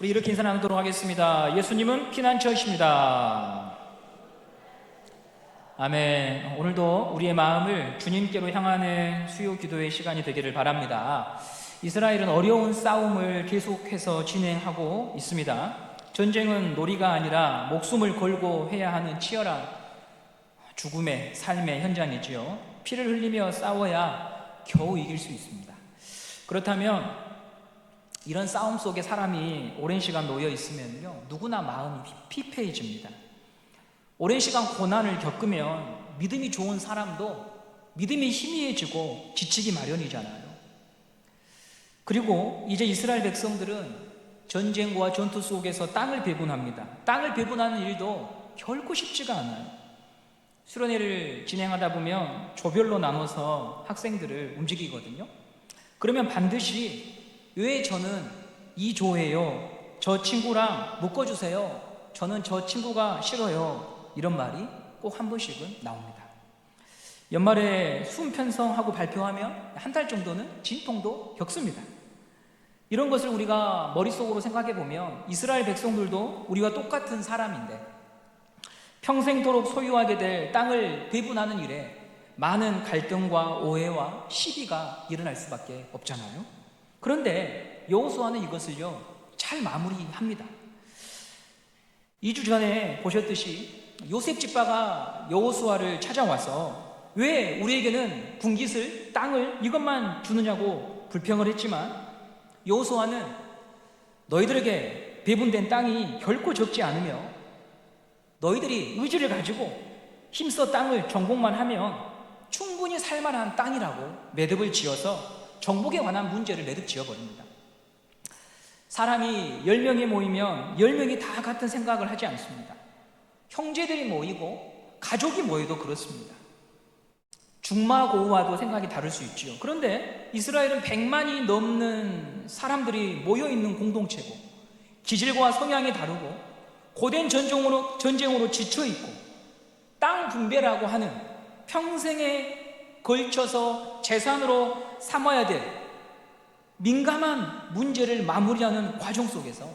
우리 이렇게 인사 나누도록 하겠습니다. 예수님은 피난처이십니다. 아멘. 오늘도 우리의 마음을 주님께로 향하는 수요 기도의 시간이 되기를 바랍니다. 이스라엘은 어려운 싸움을 계속해서 진행하고 있습니다. 전쟁은 놀이가 아니라 목숨을 걸고 해야 하는 치열한 죽음의 삶의 현장이지요. 피를 흘리며 싸워야 겨우 이길 수 있습니다. 그렇다면 이런 싸움 속에 사람이 오랜 시간 놓여 있으면요, 누구나 마음이 피폐해집니다. 오랜 시간 고난을 겪으면 믿음이 좋은 사람도 믿음이 희미해지고 지치기 마련이잖아요. 그리고 이제 이스라엘 백성들은 전쟁과 전투 속에서 땅을 배분합니다. 땅을 배분하는 일도 결코 쉽지가 않아요. 수련회를 진행하다 보면 조별로 나눠서 학생들을 움직이거든요. 그러면 반드시 왜 저는 이 조예요? 저 친구랑 묶어주세요. 저는 저 친구가 싫어요. 이런 말이 꼭 한 번씩은 나옵니다. 연말에 수험 편성하고 발표하면 한 달 정도는 진통도 겪습니다. 이런 것을 우리가 머릿속으로 생각해 보면 이스라엘 백성들도 우리와 똑같은 사람인데 평생도록 소유하게 될 땅을 배분하는 일에 많은 갈등과 오해와 시비가 일어날 수밖에 없잖아요. 그런데 여호수아는 이것을요 잘 마무리합니다. 2주 전에 보셨듯이 요셉 집파가 여호수아를 찾아와서 왜 우리에게는 분깃을 땅을 이것만 주느냐고 불평을 했지만 여호수아는 너희들에게 배분된 땅이 결코 적지 않으며 너희들이 의지를 가지고 힘써 땅을 정복만 하면 충분히 살만한 땅이라고 매듭을 지어서 정복에 관한 문제를 매듭 지어버립니다. 사람이 10명이 모이면 10명이 다 같은 생각을 하지 않습니다. 형제들이 모이고 가족이 모여도 그렇습니다. 중마고우와도 생각이 다를 수 있지요. 그런데 이스라엘은 100만이 넘는 사람들이 모여있는 공동체고 기질과 성향이 다르고 고된 전쟁으로 지쳐있고 땅 분배라고 하는 평생에 걸쳐서 재산으로 삼아야 될 민감한 문제를 마무리하는 과정 속에서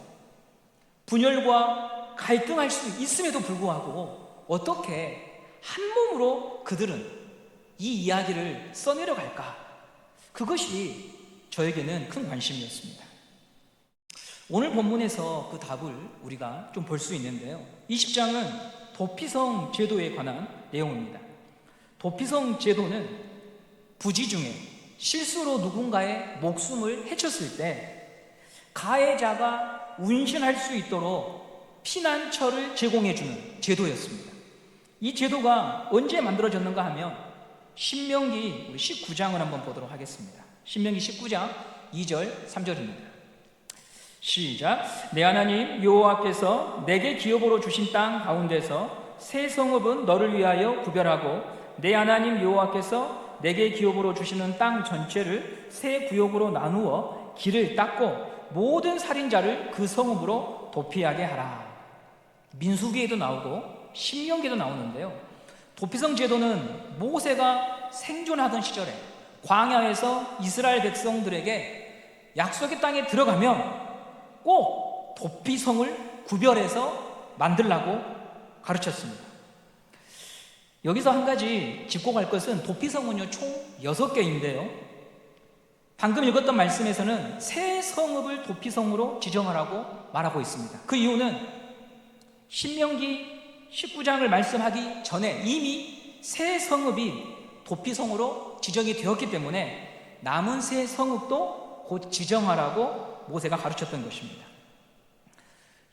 분열과 갈등할 수 있음에도 불구하고 어떻게 한 몸으로 그들은 이 이야기를 써내려 갈까? 그것이 저에게는 큰 관심이었습니다. 오늘 본문에서 그 답을 우리가 좀 볼 수 있는데요. 20장은 도피성 제도에 관한 내용입니다. 도피성 제도는 부지 중에 실수로 누군가의 목숨을 해쳤을 때 가해자가 운신할 수 있도록 피난처를 제공해주는 제도였습니다. 이 제도가 언제 만들어졌는가 하면 신명기 19장을 한번 보도록 하겠습니다. 신명기 19장 2절 3절입니다. 시작. 내 하나님 여호와께서 내게 기업으로 주신 땅 가운데서 새 성읍은 너를 위하여 구별하고 내 하나님 여호와께서 내게 기업으로 주시는 땅 전체를 새 구역으로 나누어 길을 닦고 모든 살인자를 그 성읍으로 도피하게 하라. 민수기에도 나오고 신명기에도 나오는데요. 도피성 제도는 모세가 생존하던 시절에 광야에서 이스라엘 백성들에게 약속의 땅에 들어가면 꼭 도피성을 구별해서 만들라고 가르쳤습니다. 여기서 한 가지 짚고 갈 것은 도피성은요 총 6개인데요 방금 읽었던 말씀에서는 새 성읍을 도피성으로 지정하라고 말하고 있습니다. 그 이유는 신명기 19장을 말씀하기 전에 이미 새 성읍이 도피성으로 지정이 되었기 때문에 남은 새 성읍도 곧 지정하라고 모세가 가르쳤던 것입니다.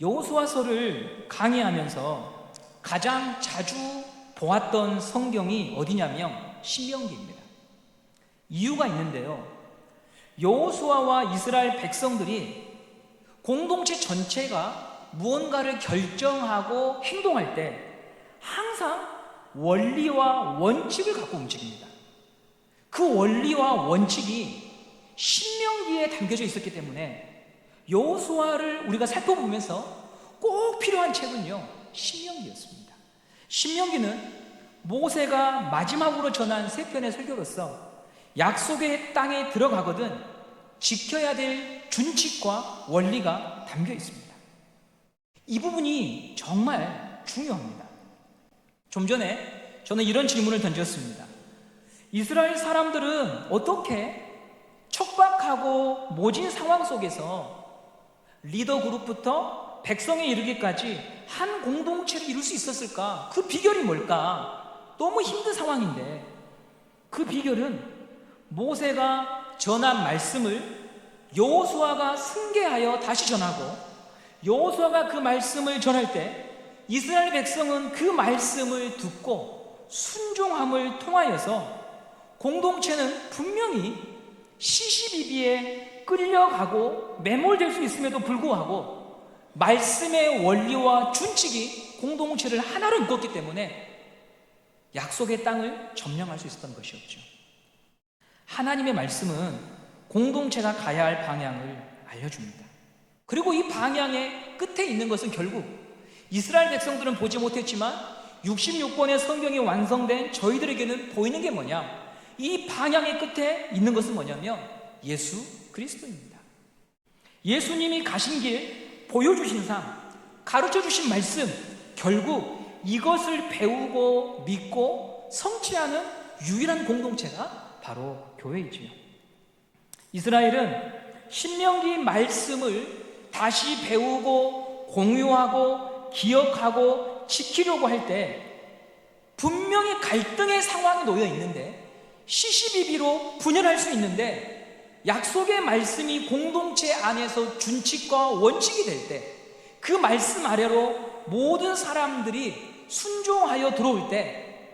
여호수아서를 강의하면서 가장 자주 보았던 성경이 어디냐면 신명기입니다. 이유가 있는데요. 여호수아와 이스라엘 백성들이 공동체 전체가 무언가를 결정하고 행동할 때 항상 원리와 원칙을 갖고 움직입니다. 그 원리와 원칙이 신명기에 담겨져 있었기 때문에 여호수아를 우리가 살펴보면서 꼭 필요한 책은요 신명기였습니다. 신명기는 모세가 마지막으로 전한 세 편의 설교로서 약속의 땅에 들어가거든 지켜야 될 준칙과 원리가 담겨 있습니다. 이 부분이 정말 중요합니다. 좀 전에 저는 이런 질문을 던졌습니다. 이스라엘 사람들은 어떻게 척박하고 모진 상황 속에서 리더 그룹부터 백성에 이르기까지 한 공동체를 이룰 수 있었을까? 그 비결이 뭘까? 너무 힘든 상황인데 그 비결은 모세가 전한 말씀을 여호수아가 승계하여 다시 전하고 여호수아가 그 말씀을 전할 때 이스라엘 백성은 그 말씀을 듣고 순종함을 통하여서 공동체는 분명히 시시비비에 끌려가고 매몰될 수 있음에도 불구하고 말씀의 원리와 준칙이 공동체를 하나로 묶었기 때문에 약속의 땅을 점령할 수 있었던 것이었죠. 하나님의 말씀은 공동체가 가야 할 방향을 알려줍니다. 그리고 이 방향의 끝에 있는 것은 결국 이스라엘 백성들은 보지 못했지만 66권의 성경이 완성된 저희들에게는 보이는 게 뭐냐? 이 방향의 끝에 있는 것은 뭐냐면 예수 그리스도입니다. 예수님이 가신 길, 보여주신 삶, 가르쳐주신 말씀, 결국 이것을 배우고 믿고 성취하는 유일한 공동체가 바로 교회이지요. 이스라엘은 신명기 말씀을 다시 배우고 공유하고 기억하고 지키려고 할 때 분명히 갈등의 상황이 놓여 있는데 시시비비로 분열할 수 있는데 약속의 말씀이 공동체 안에서 준칙과 원칙이 될 때 그 말씀 아래로 모든 사람들이 순종하여 들어올 때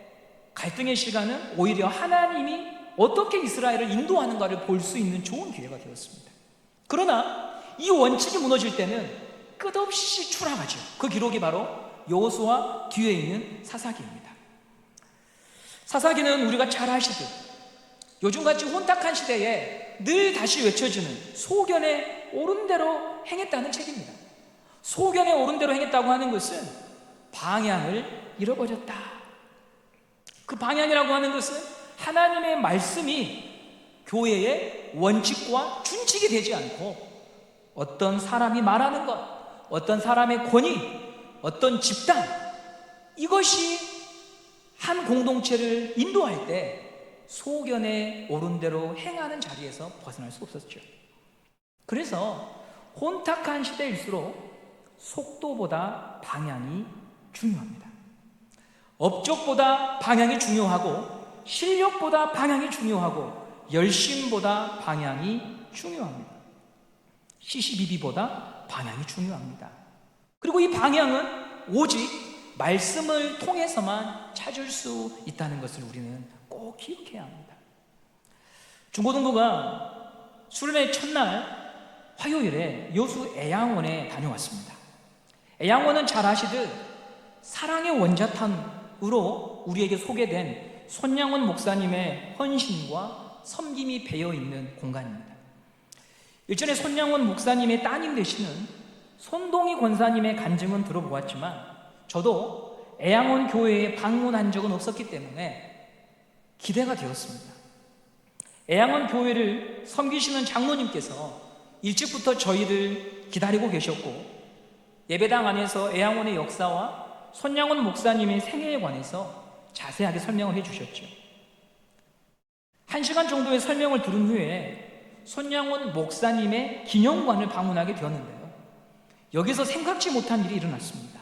갈등의 시간은 오히려 하나님이 어떻게 이스라엘을 인도하는가를 볼 수 있는 좋은 기회가 되었습니다. 그러나 이 원칙이 무너질 때는 끝없이 추락하죠. 그 기록이 바로 여호수아 뒤에 있는 사사기입니다. 사사기는 우리가 잘 아시듯 요즘같이 혼탁한 시대에 늘 다시 외쳐지는 소견에 옳은 대로 행했다는 책입니다. 소견에 옳은 대로 행했다고 하는 것은 방향을 잃어버렸다. 그 방향이라고 하는 것은 하나님의 말씀이 교회의 원칙과 준칙이 되지 않고 어떤 사람이 말하는 것, 어떤 사람의 권위, 어떤 집단, 이것이 한 공동체를 인도할 때 소견에 옳은 대로 행하는 자리에서 벗어날 수 없었죠. 그래서 혼탁한 시대일수록 속도보다 방향이 중요합니다. 업적보다 방향이 중요하고 실력보다 방향이 중요하고 열심보다 방향이 중요합니다. 시시비비보다 방향이 중요합니다. 그리고 이 방향은 오직 말씀을 통해서만 찾을 수 있다는 것을 우리는 꼭 기억해야 합니다. 중고등부가 수련회 첫날 화요일에 여수 애양원에 다녀왔습니다. 애양원은 잘 아시듯 사랑의 원자탄으로 우리에게 소개된 손양원 목사님의 헌신과 섬김이 배어있는 공간입니다. 일전에 손양원 목사님의 따님 되시는 손동희 권사님의 간증은 들어보았지만 저도 애양원 교회에 방문한 적은 없었기 때문에 기대가 되었습니다. 애양원 교회를 섬기시는 장로님께서 일찍부터 저희를 기다리고 계셨고 예배당 안에서 애양원의 역사와 손양원 목사님의 생애에 관해서 자세하게 설명을 해주셨죠. 1시간 정도의 설명을 들은 후에 손양원 목사님의 기념관을 방문하게 되었는데요. 여기서 생각지 못한 일이 일어났습니다.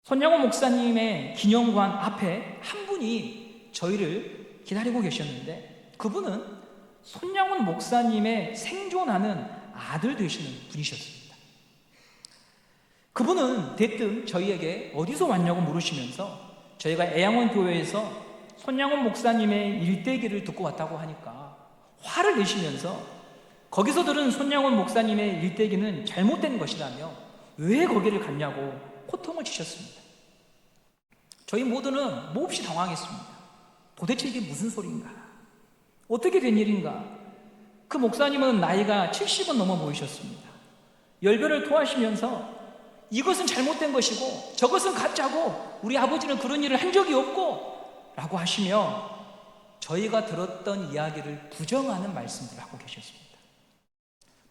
손양원 목사님의 기념관 앞에 한 분이 저희를 기다리고 계셨는데 그분은 손양원 목사님의 생존하는 아들 되시는 분이셨습니다. 그분은 대뜸 저희에게 어디서 왔냐고 물으시면서 저희가 애양원 교회에서 손양원 목사님의 일대기를 듣고 왔다고 하니까 화를 내시면서 거기서 들은 손양원 목사님의 일대기는 잘못된 것이라며 왜 거기를 갔냐고 호통을 치셨습니다. 저희 모두는 몹시 당황했습니다. 도대체 이게 무슨 소리인가? 어떻게 된 일인가? 그 목사님은 나이가 70은 넘어 보이셨습니다. 열변을 토하시면서 이것은 잘못된 것이고 저것은 가짜고 우리 아버지는 그런 일을 한 적이 없고 라고 하시며 저희가 들었던 이야기를 부정하는 말씀들을 하고 계셨습니다.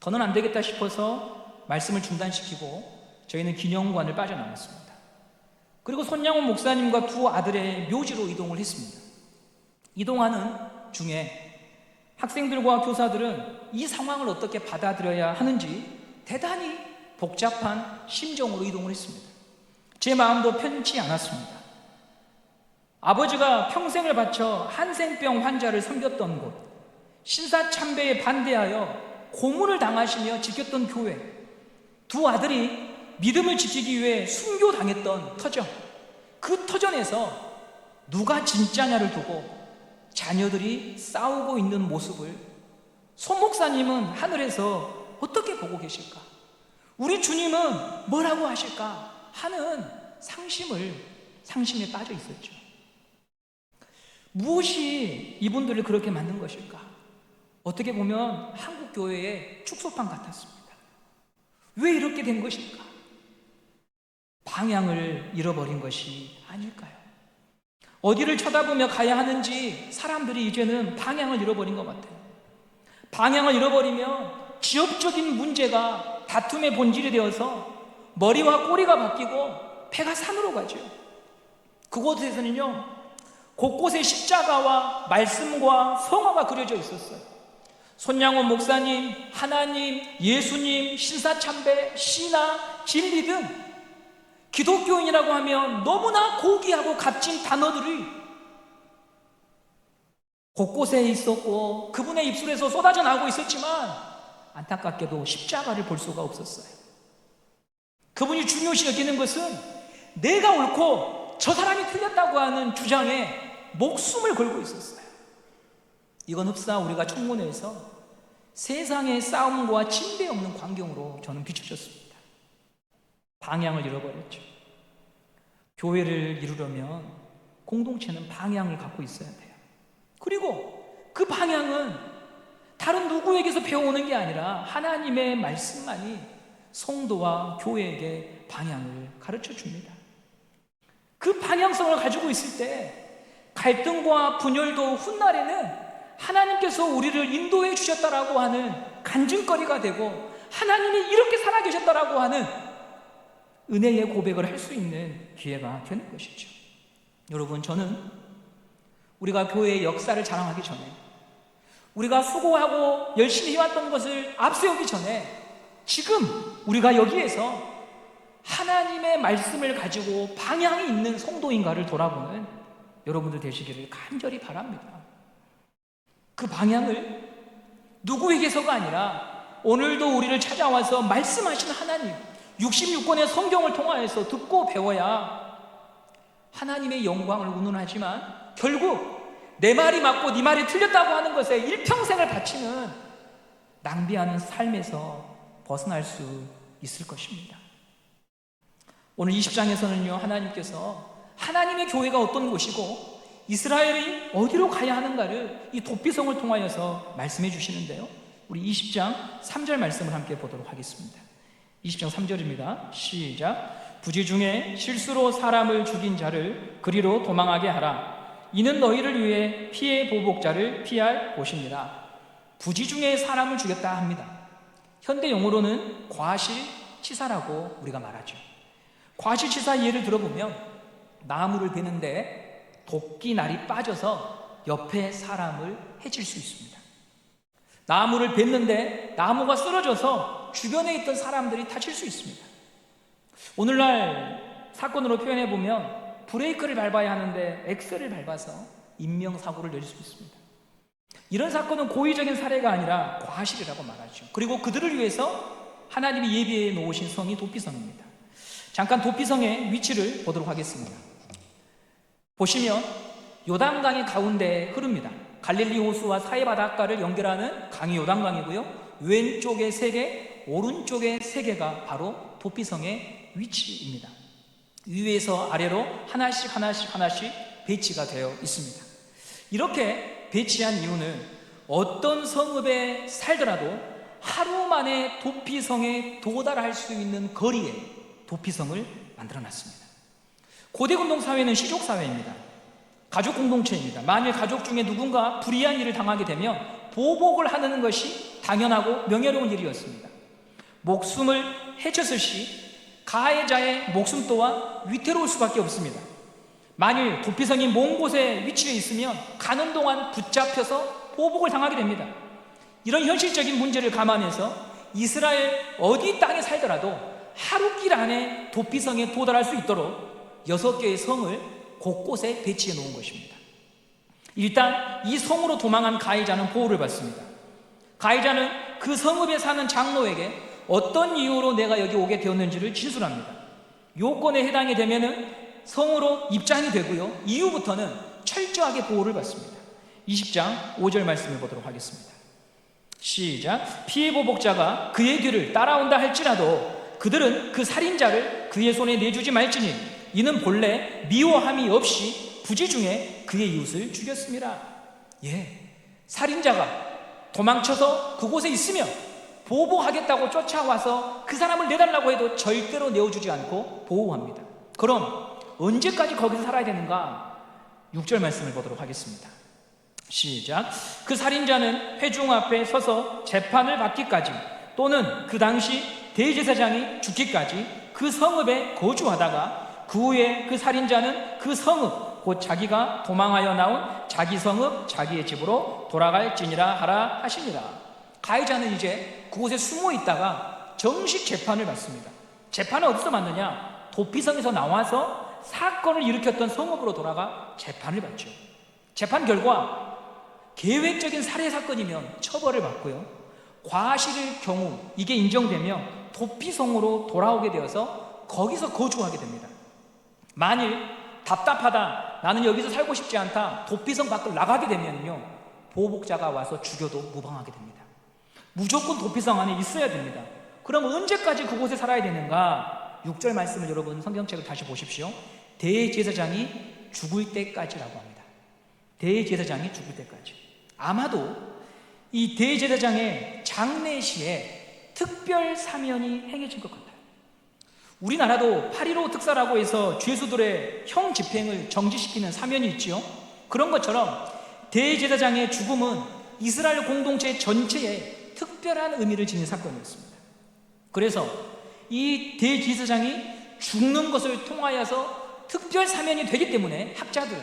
더는 안 되겠다 싶어서 말씀을 중단시키고 저희는 기념관을 빠져나왔습니다. 그리고 손양원 목사님과 두 아들의 묘지로 이동을 했습니다. 이동하는 중에 학생들과 교사들은 이 상황을 어떻게 받아들여야 하는지 대단히 복잡한 심정으로 이동을 했습니다. 제 마음도 편치 않았습니다. 아버지가 평생을 바쳐 한센병 환자를 섬겼던 곳, 신사참배에 반대하여 고문을 당하시며 지켰던 교회, 두 아들이 믿음을 지키기 위해 순교당했던 터전, 그 터전에서 누가 진짜냐를 두고 자녀들이 싸우고 있는 모습을 손 목사님은 하늘에서 어떻게 보고 계실까? 우리 주님은 뭐라고 하실까? 하는 상심에 빠져 있었죠. 무엇이 이분들을 그렇게 만든 것일까? 어떻게 보면 한국 교회의 축소판 같았습니다. 왜 이렇게 된 것일까? 방향을 잃어버린 것이 아닐까요? 어디를 쳐다보며 가야 하는지 사람들이 이제는 방향을 잃어버린 것 같아요. 방향을 잃어버리면 지역적인 문제가 다툼의 본질이 되어서 머리와 꼬리가 바뀌고 배가 산으로 가죠. 그곳에서는요, 곳곳에 십자가와 말씀과 성화가 그려져 있었어요. 손양원 목사님, 하나님, 예수님, 신사참배, 신화, 진리 등 기독교인이라고 하면 너무나 고귀하고 값진 단어들이 곳곳에 있었고 그분의 입술에서 쏟아져 나오고 있었지만 안타깝게도 십자가를 볼 수가 없었어요. 그분이 중요시 여기는 것은 내가 옳고 저 사람이 틀렸다고 하는 주장에 목숨을 걸고 있었어요. 이건 흡사 우리가 청문회에서 세상의 싸움과 침대 없는 광경으로 저는 비춰졌습니다. 방향을 잃어버렸죠. 교회를 이루려면 공동체는 방향을 갖고 있어야 돼요. 그리고 그 방향은 다른 누구에게서 배워오는 게 아니라 하나님의 말씀만이 성도와 교회에게 방향을 가르쳐 줍니다. 그 방향성을 가지고 있을 때 갈등과 분열도 훗날에는 하나님께서 우리를 인도해 주셨다라고 하는 간증거리가 되고 하나님이 이렇게 살아계셨다라고 하는 은혜의 고백을 할 수 있는 기회가 되는 것이죠. 여러분, 저는 우리가 교회의 역사를 자랑하기 전에, 우리가 수고하고 열심히 해왔던 것을 앞세우기 전에 지금 우리가 여기에서 하나님의 말씀을 가지고 방향이 있는 성도인가를 돌아보는 여러분들 되시기를 간절히 바랍니다. 그 방향을 누구에게서가 아니라 오늘도 우리를 찾아와서 말씀하신 하나님, 66권의 성경을 통하여서 듣고 배워야 하나님의 영광을 운운하지만 결국 내 말이 맞고 네 말이 틀렸다고 하는 것에 일평생을 바치는 낭비하는 삶에서 벗어날 수 있을 것입니다. 오늘 20장에서는요, 하나님께서 하나님의 교회가 어떤 곳이고 이스라엘이 어디로 가야 하는가를 이 도피성을 통하여서 말씀해 주시는데요, 우리 20장 3절 말씀을 함께 보도록 하겠습니다. 20장 3절입니다. 시작. 부지 중에 실수로 사람을 죽인 자를 그리로 도망하게 하라. 이는 너희를 위해 피해 보복자를 피할 곳입니다. 부지 중에 사람을 죽였다 합니다. 현대 용어로는 과실치사라고 우리가 말하죠. 과실치사 예를 들어보면 나무를 베는데 도끼날이 빠져서 옆에 사람을 해칠 수 있습니다. 나무를 뱄는데 나무가 쓰러져서 주변에 있던 사람들이 다칠 수 있습니다. 오늘날 사건으로 표현해보면 브레이크를 밟아야 하는데 엑셀을 밟아서 인명사고를 낼 수 있습니다. 이런 사건은 고의적인 사례가 아니라 과실이라고 말하죠. 그리고 그들을 위해서 하나님이 예비해 놓으신 성이 도피성입니다. 잠깐 도피성의 위치를 보도록 하겠습니다. 보시면 요단강이 가운데 흐릅니다. 갈릴리 호수와 사해바닷가를 연결하는 강이 요단강이고요, 왼쪽에 3개, 오른쪽에 3개가 바로 도피성의 위치입니다. 위에서 아래로 하나씩 배치가 되어 있습니다. 이렇게 배치한 이유는 어떤 성읍에 살더라도 하루 만에 도피성에 도달할 수 있는 거리에 도피성을 만들어 놨습니다. 고대 근동 사회는 시족 사회입니다. 가족 공동체입니다. 만일 가족 중에 누군가 불의한 일을 당하게 되면 보복을 하는 것이 당연하고 명예로운 일이었습니다. 목숨을 해쳤을 시 가해자의 목숨 또한 위태로울 수밖에 없습니다. 만일 도피성이 먼 곳에 위치해 있으면 가는 동안 붙잡혀서 보복을 당하게 됩니다. 이런 현실적인 문제를 감안해서 이스라엘 어디 땅에 살더라도 하루길 안에 도피성에 도달할 수 있도록 6개의 성을 곳곳에 배치해 놓은 것입니다. 일단 이 성으로 도망한 가해자는 보호를 받습니다. 가해자는 그 성읍에 사는 장로에게 어떤 이유로 내가 여기 오게 되었는지를 진술합니다. 요건에 해당이 되면은 성으로 입장이 되고요, 이후부터는 철저하게 보호를 받습니다. 20장 5절 말씀을 보도록 하겠습니다. 시작. 피해 보복자가 그의 뒤를 따라온다 할지라도 그들은 그 살인자를 그의 손에 내주지 말지니 이는 본래 미워함이 없이 부지 중에 그의 이웃을 죽였습니다. 살인자가 도망쳐서 그곳에 있으면 보복하겠다고 쫓아와서 그 사람을 내달라고 해도 절대로 내어주지 않고 보호합니다. 그럼 언제까지 거기서 살아야 되는가? 6절 말씀을 보도록 하겠습니다. 시작. 그 살인자는 회중 앞에 서서 재판을 받기까지 또는 그 당시 대제사장이 죽기까지 그 성읍에 거주하다가 그 후에 그 살인자는 그 성읍 곧 자기가 도망하여 나온 자기 성읍 자기의 집으로 돌아갈지니라 하라 하시니라. 가해자는 이제 그곳에 숨어 있다가 정식 재판을 받습니다. 재판은 어디서 받느냐? 도피성에서 나와서 사건을 일으켰던 성읍으로 돌아가 재판을 받죠. 재판 결과 계획적인 살해 사건이면 처벌을 받고요, 과실일 경우 이게 인정되면 도피성으로 돌아오게 되어서 거기서 거주하게 됩니다. 만일 답답하다, 나는 여기서 살고 싶지 않다, 도피성 밖을 나가게 되면요, 보복자가 와서 죽여도 무방하게 됩니다. 무조건 도피성 안에 있어야 됩니다. 그럼 언제까지 그곳에 살아야 되는가? 6절 말씀을 여러분 성경책을 다시 보십시오. 대제사장이 죽을 때까지라고 합니다. 대제사장이 죽을 때까지. 아마도 이 대제사장의 장례시에 특별 사면이 행해질 것 같아요. 우리나라도 8.15 특사라고 해서 죄수들의 형 집행을 정지시키는 사면이 있지요. 그런 것처럼 대제사장의 죽음은 이스라엘 공동체 전체에 특별한 의미를 지닌 사건이었습니다. 그래서 이 대제사장이 죽는 것을 통하여서 특별 사면이 되기 때문에 학자들은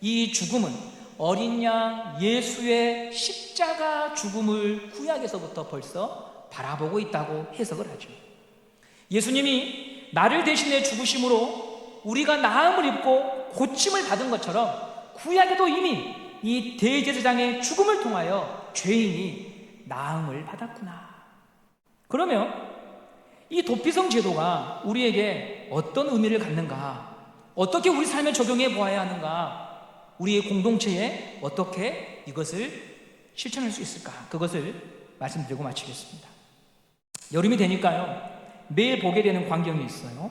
이 죽음은 어린 양 예수의 십자가 죽음을 구약에서부터 벌써 바라보고 있다고 해석을 하죠. 예수님이 나를 대신해 죽으심으로 우리가 나음을 입고 고침을 받은 것처럼 구약에도 이미 이 대제사장의 죽음을 통하여 죄인이 나음을 받았구나. 그러면 이 도피성 제도가 우리에게 어떤 의미를 갖는가? 어떻게 우리 삶에 적용해 보아야 하는가? 우리의 공동체에 어떻게 이것을 실천할 수 있을까? 그것을 말씀드리고 마치겠습니다. 여름이 되니까요, 매일 보게 되는 광경이 있어요.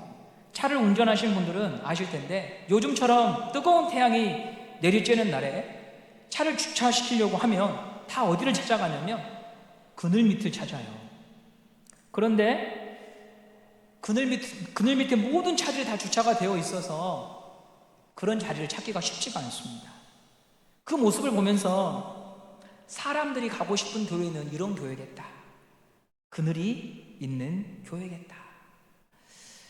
차를 운전하시는 분들은 아실 텐데 요즘처럼 뜨거운 태양이 내리쬐는 날에 차를 주차시키려고 하면 다 어디를 찾아가냐면 그늘 밑을 찾아요. 그런데 그늘 밑에 모든 차들이 다 주차가 되어 있어서 그런 자리를 찾기가 쉽지가 않습니다. 그 모습을 보면서 사람들이 가고 싶은 교회는 이런 교회겠다. 그늘이 있는 교회겠다.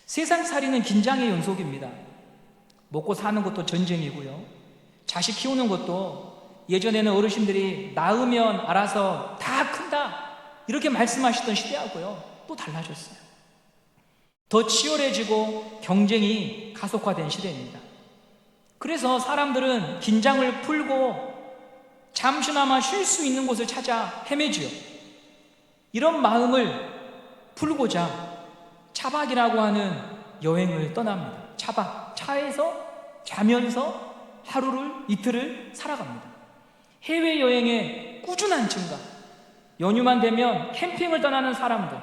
세상살이는 긴장의 연속입니다. 먹고 사는 것도 전쟁이고요, 자식 키우는 것도 예전에는 어르신들이 낳으면 알아서 다 큰다 이렇게 말씀하시던 시대하고요 또 달라졌어요. 더 치열해지고 경쟁이 가속화된 시대입니다. 그래서 사람들은 긴장을 풀고 잠시나마 쉴 수 있는 곳을 찾아 헤매지요. 이런 마음을 풀고자 차박이라고 하는 여행을 떠납니다. 차박, 차에서 자면서 하루를 이틀을 살아갑니다. 해외여행의 꾸준한 증가, 연휴만 되면 캠핑을 떠나는 사람들,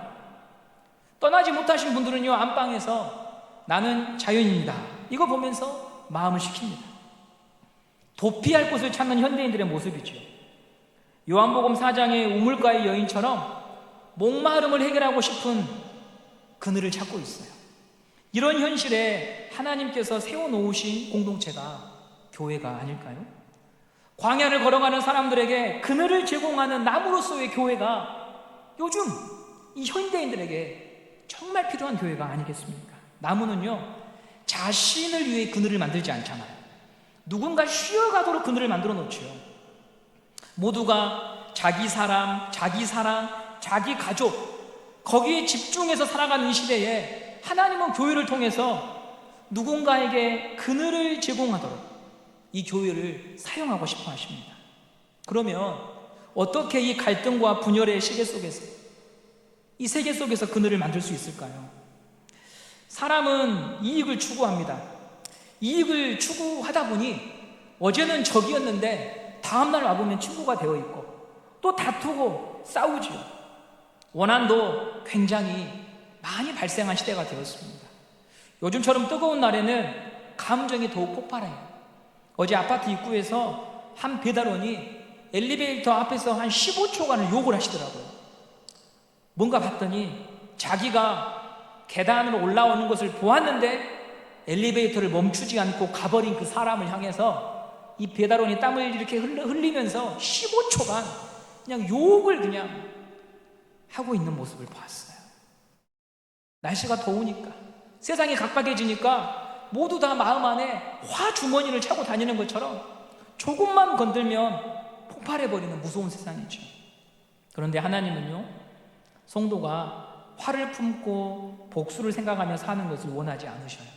떠나지 못하신 분들은요 안방에서 나는 자연입니다 이거 보면서 마음을 식힙니다. 도피할 곳을 찾는 현대인들의 모습이죠. 요한복음 4장의 우물가의 여인처럼 목마름을 해결하고 싶은 그늘을 찾고 있어요. 이런 현실에 하나님께서 세워놓으신 공동체가 교회가 아닐까요? 광야를 걸어가는 사람들에게 그늘을 제공하는 나무로서의 교회가 요즘 이 현대인들에게 정말 필요한 교회가 아니겠습니까? 나무는요, 자신을 위해 그늘을 만들지 않잖아요. 누군가 쉬어가도록 그늘을 만들어 놓죠. 모두가 자기 사람, 자기 사랑, 자기 가족, 거기에 집중해서 살아가는 이 시대에 하나님은 교회를 통해서 누군가에게 그늘을 제공하도록 이 교회를 사용하고 싶어 하십니다. 그러면 어떻게 이 갈등과 분열의 시계 속에서, 이 세계 속에서 그늘을 만들 수 있을까요? 사람은 이익을 추구합니다. 이익을 추구하다 보니 어제는 적이었는데 다음날 와보면 친구가 되어 있고, 또 다투고 싸우지요. 원한도 굉장히 많이 발생한 시대가 되었습니다. 요즘처럼 뜨거운 날에는 감정이 더욱 폭발해요. 어제 아파트 입구에서 한 배달원이 엘리베이터 앞에서 한 15초간을 욕을 하시더라고요. 뭔가 봤더니 자기가 계단으로 올라오는 것을 보았는데 엘리베이터를 멈추지 않고 가버린 그 사람을 향해서 이 배달원이 땀을 이렇게 흘리면서 15초간 그냥 욕을 그냥 하고 있는 모습을 보았어요. 날씨가 더우니까, 세상이 각박해지니까 모두 다 마음 안에 화주머니를 차고 다니는 것처럼 조금만 건들면 폭발해버리는 무서운 세상이죠. 그런데 하나님은요, 성도가 화를 품고 복수를 생각하며 사는 것을 원하지 않으셔요.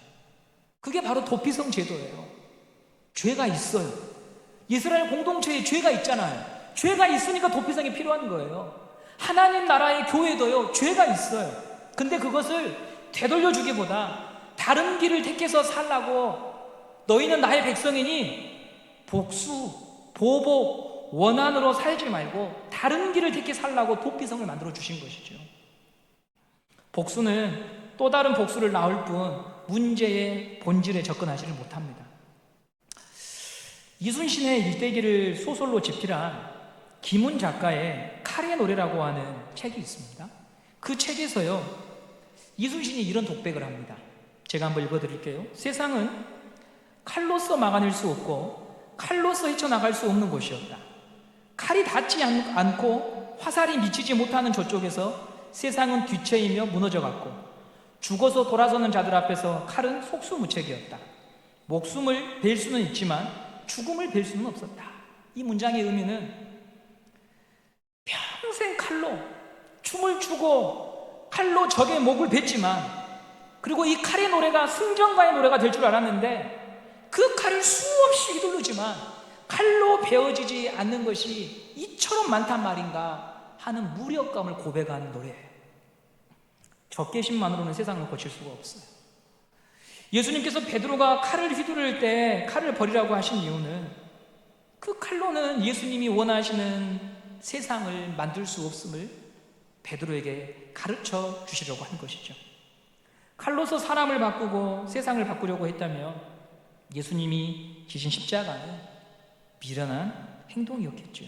그게 바로 도피성 제도예요. 죄가 있어요. 이스라엘 공동체에 죄가 있잖아요. 죄가 있으니까 도피성이 필요한 거예요. 하나님 나라의 교회도요, 죄가 있어요. 근데 그것을 되돌려주기보다 다른 길을 택해서 살라고, 너희는 나의 백성이니 복수, 보복, 원한으로 살지 말고 다른 길을 택해 살라고 도피성을 만들어 주신 것이죠. 복수는 또 다른 복수를 낳을 뿐 문제의 본질에 접근하지를 못합니다. 이순신의 일대기를 소설로 집필한 김훈 작가의 칼의 노래라고 하는 책이 있습니다. 그 책에서요, 이순신이 이런 독백을 합니다. 제가 한번 읽어드릴게요. 세상은 칼로서 막아낼 수 없고 칼로서 헤쳐나갈 수 없는 곳이었다. 칼이 닿지 않고 화살이 미치지 못하는 저쪽에서 세상은 뒤처이며 무너져갔고, 죽어서 돌아서는 자들 앞에서 칼은 속수무책이었다. 목숨을 벨 수는 있지만 죽음을 벨 수는 없었다. 이 문장의 의미는 평생 칼로 춤을 추고 칼로 적의 목을 뱉지만, 그리고 이 칼의 노래가 승전가의 노래가 될 줄 알았는데 그 칼을 수없이 휘두르지만 칼로 베어지지 않는 것이 이처럼 많단 말인가 하는 무력감을 고백하는 노래예요. 적개심만으로는 세상을 고칠 수가 없어요. 예수님께서 베드로가 칼을 휘두를 때 칼을 버리라고 하신 이유는 그 칼로는 예수님이 원하시는 세상을 만들 수 없음을 베드로에게 가르쳐 주시려고 한 것이죠. 칼로서 사람을 바꾸고 세상을 바꾸려고 했다면 예수님이 지신 십자가는 미련한 행동이었겠죠.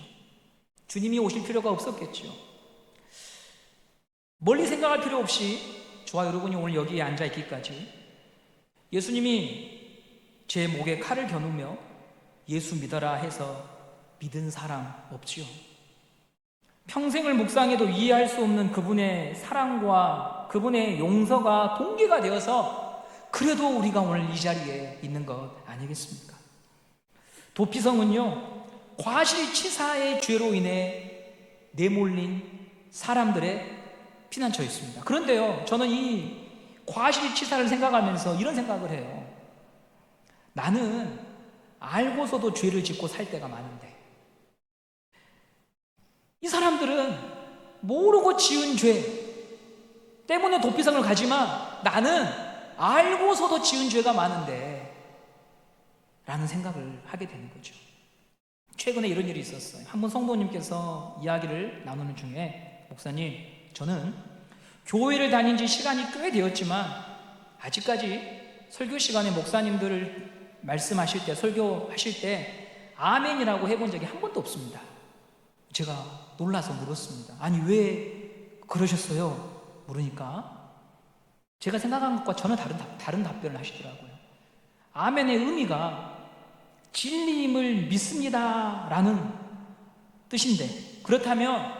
주님이 오실 필요가 없었겠죠. 멀리 생각할 필요 없이 저와 여러분이 오늘 여기에 앉아있기까지 예수님이 제 목에 칼을 겨누며 예수 믿어라 해서 믿은 사람 없지요. 평생을 묵상해도 이해할 수 없는 그분의 사랑과 그분의 용서가 동기가 되어서 그래도 우리가 오늘 이 자리에 있는 것 아니겠습니까? 도피성은요, 과실치사의 죄로 인해 내몰린 사람들의 피난처에 있습니다. 그런데요, 저는 이 과실치사를 생각하면서 이런 생각을 해요. 나는 알고서도 죄를 짓고 살 때가 많은데, 이 사람들은 모르고 지은 죄 때문에 도피성을 가지만 나는 알고서도 지은 죄가 많은데 라는 생각을 하게 되는 거죠. 최근에 이런 일이 있었어요. 한 분 성도님께서 이야기를 나누는 중에, 목사님, 저는 교회를 다닌 지 시간이 꽤 되었지만 아직까지 설교 시간에 목사님들을 말씀하실 때, 설교하실 때 아멘이라고 해본 적이 한 번도 없습니다. 제가 놀라서 물었습니다. 아니, 왜 그러셨어요? 물으니까 제가 생각한 것과 전혀 다른 답변을 하시더라고요. 아멘의 의미가 진리임을 믿습니다 라는 뜻인데, 그렇다면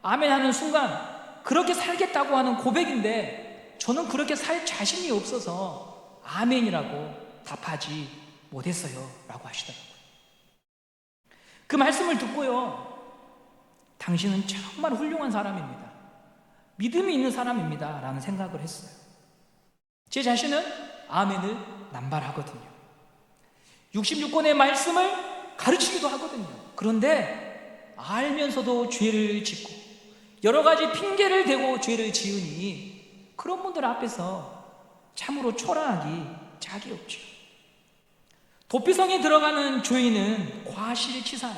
아멘 하는 순간 그렇게 살겠다고 하는 고백인데 저는 그렇게 살 자신이 없어서 아멘이라고 답하지 못했어요 라고 하시더라고요. 그 말씀을 듣고요, 당신은 정말 훌륭한 사람입니다, 믿음이 있는 사람입니다 라는 생각을 했어요. 제 자신은 아멘을 남발하거든요. 66권의 말씀을 가르치기도 하거든요. 그런데 알면서도 죄를 짓고 여러 가지 핑계를 대고 죄를 지으니 그런 분들 앞에서 참으로 초라하기 짝이 없죠. 도피성에 들어가는 죄인은 과실치사나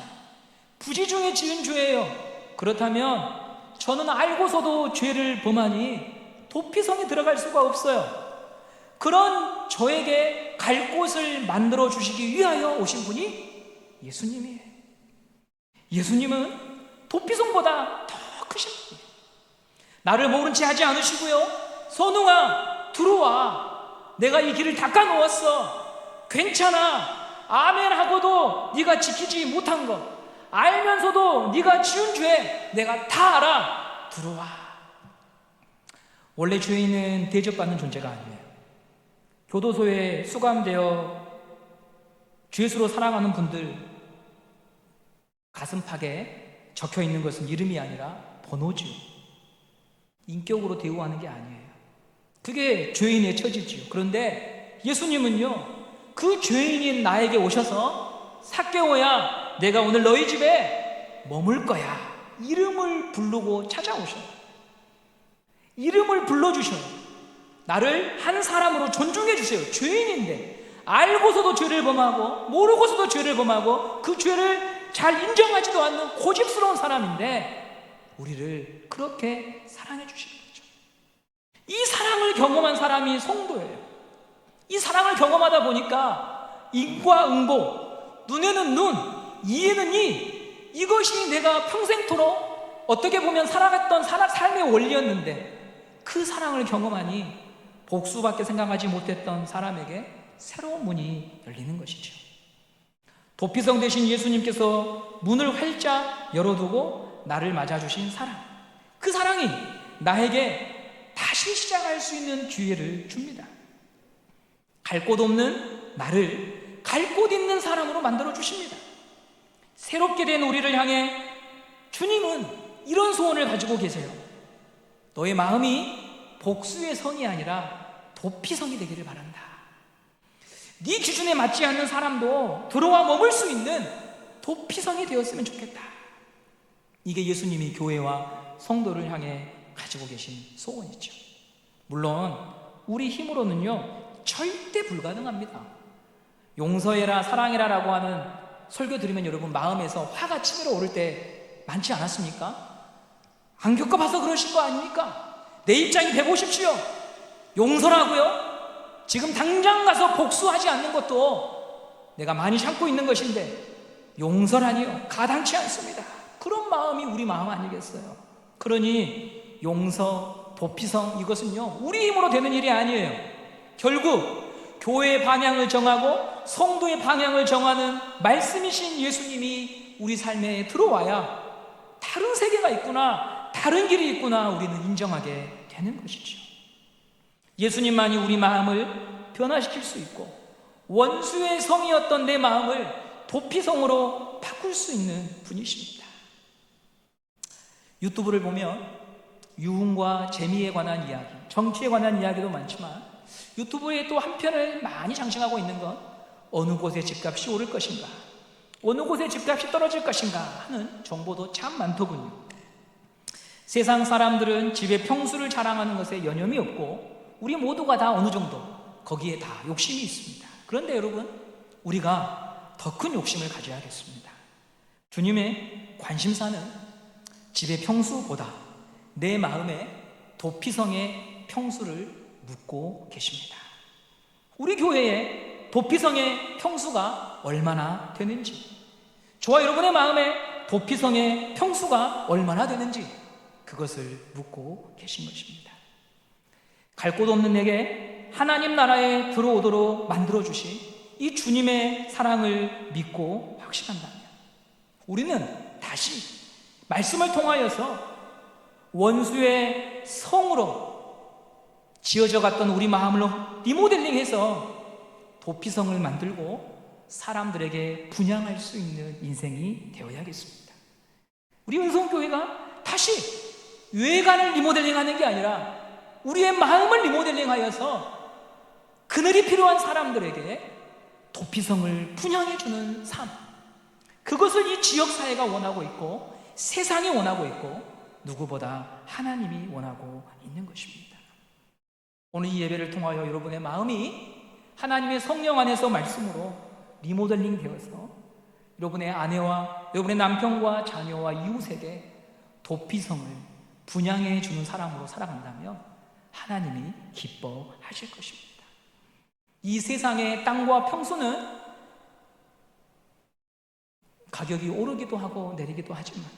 부지 중에 지은 죄예요. 그렇다면 저는 알고서도 죄를 범하니 도피성에 들어갈 수가 없어요. 그런 저에게 갈 곳을 만들어 주시기 위하여 오신 분이 예수님이에요. 예수님은 도피성보다 더 크신 분이에요. 나를 모른 채 하지 않으시고요, 선웅아 들어와, 내가 이 길을 닦아 놓았어, 괜찮아, 아멘 하고도 네가 지키지 못한 것, 알면서도 네가 지은 죄 내가 다 알아, 들어와. 원래 죄인은 대접받는 존재가 아니에요. 교도소에 수감되어 죄수로 살아가는 분들 가슴팍에 적혀 있는 것은 이름이 아니라 번호지요. 인격으로 대우하는 게 아니에요. 그게 죄인의 처지지요. 그런데 예수님은요, 그 죄인인 나에게 오셔서 삭개오야, 내가 오늘 너희 집에 머물 거야, 이름을 부르고 찾아오셔요. 이름을 불러주셔요. 나를 한 사람으로 존중해 주세요. 죄인인데 알고서도 죄를 범하고 모르고서도 죄를 범하고 그 죄를 잘 인정하지도 않는 고집스러운 사람인데 우리를 그렇게 사랑해 주시는 거죠. 이 사랑을 경험한 사람이 성도예요. 이 사랑을 경험하다 보니까 인과 응보, 눈에는 눈, 이에는 이, 이것이 내가 평생토록 어떻게 보면 살아갔던 삶의 원리였는데 그 사랑을 경험하니 복수밖에 생각하지 못했던 사람에게 새로운 문이 열리는 것이죠. 도피성 되신 예수님께서 문을 활짝 열어두고 나를 맞아주신 사랑, 그 사랑이 나에게 다시 시작할 수 있는 기회를 줍니다. 갈 곳 없는 나를 갈 곳 있는 사람으로 만들어 주십니다. 새롭게 된 우리를 향해 주님은 이런 소원을 가지고 계세요. 너의 마음이 복수의 성이 아니라 도피성이 되기를 바란다. 네 기준에 맞지 않는 사람도 들어와 머물 수 있는 도피성이 되었으면 좋겠다. 이게 예수님이 교회와 성도를 향해 가지고 계신 소원이죠. 물론 우리 힘으로는요 절대 불가능합니다. 용서해라, 사랑해라 라고 하는 설교 들으면 여러분 마음에서 화가 치밀어 오를 때 많지 않았습니까? 안 겪어봐서 그러신 거 아닙니까? 내 입장이 돼보십시오. 용서라고요? 지금 당장 가서 복수하지 않는 것도 내가 많이 참고 있는 것인데 용서라니요? 가당치 않습니다. 그런 마음이 우리 마음 아니겠어요? 그러니 용서, 도피성, 이것은요 우리 힘으로 되는 일이 아니에요. 결국 교회의 방향을 정하고 성도의 방향을 정하는 말씀이신 예수님이 우리 삶에 들어와야 다른 세계가 있구나, 다른 길이 있구나 우리는 인정하게 되는 것이죠. 예수님만이 우리 마음을 변화시킬 수 있고 원수의 성이었던 내 마음을 도피성으로 바꿀 수 있는 분이십니다. 유튜브를 보면 유흥과 재미에 관한 이야기, 정치에 관한 이야기도 많지만 유튜브에 또 한 편을 많이 장식하고 있는 건 어느 곳에 집값이 오를 것인가, 어느 곳에 집값이 떨어질 것인가 하는 정보도 참 많더군요. 세상 사람들은 집의 평수를 자랑하는 것에 여념이 없고 우리 모두가 다 어느 정도 거기에 다 욕심이 있습니다. 그런데 여러분, 우리가 더 큰 욕심을 가져야겠습니다. 주님의 관심사는 집의 평수보다 내 마음의 도피성의 평수를 묻고 계십니다. 우리 교회의 도피성의 평수가 얼마나 되는지, 저와 여러분의 마음의 도피성의 평수가 얼마나 되는지 그것을 묻고 계신 것입니다. 갈 곳 없는 내게 하나님 나라에 들어오도록 만들어주신 이 주님의 사랑을 믿고 확신한다면 우리는 다시 말씀을 통하여서 원수의 성으로 지어져 갔던 우리 마음을 리모델링해서 도피성을 만들고 사람들에게 분양할 수 있는 인생이 되어야겠습니다. 우리 은성교회가 다시 외관을 리모델링하는 게 아니라 우리의 마음을 리모델링하여서 그늘이 필요한 사람들에게 도피성을 분양해주는 삶, 그것을 이 지역사회가 원하고 있고 세상이 원하고 있고 누구보다 하나님이 원하고 있는 것입니다. 오늘 이 예배를 통하여 여러분의 마음이 하나님의 성령 안에서 말씀으로 리모델링 되어서 여러분의 아내와 여러분의 남편과 자녀와 이웃에게 도피성을 분양해 주는 사람으로 살아간다면 하나님이 기뻐하실 것입니다. 이 세상의 땅과 평수는 가격이 오르기도 하고 내리기도 하지만,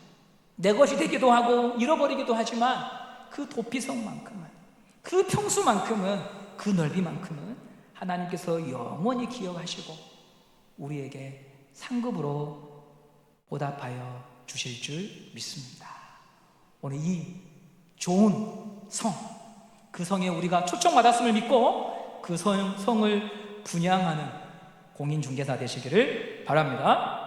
내 것이 되기도 하고 잃어버리기도 하지만, 그 도피성만큼은, 그 평수만큼은, 그 넓이만큼은 하나님께서 영원히 기억하시고 우리에게 상급으로 보답하여 주실 줄 믿습니다. 오늘 이 좋은 성, 그 성에 우리가 초청받았음을 믿고 그 성을 분양하는 공인중개사 되시기를 바랍니다.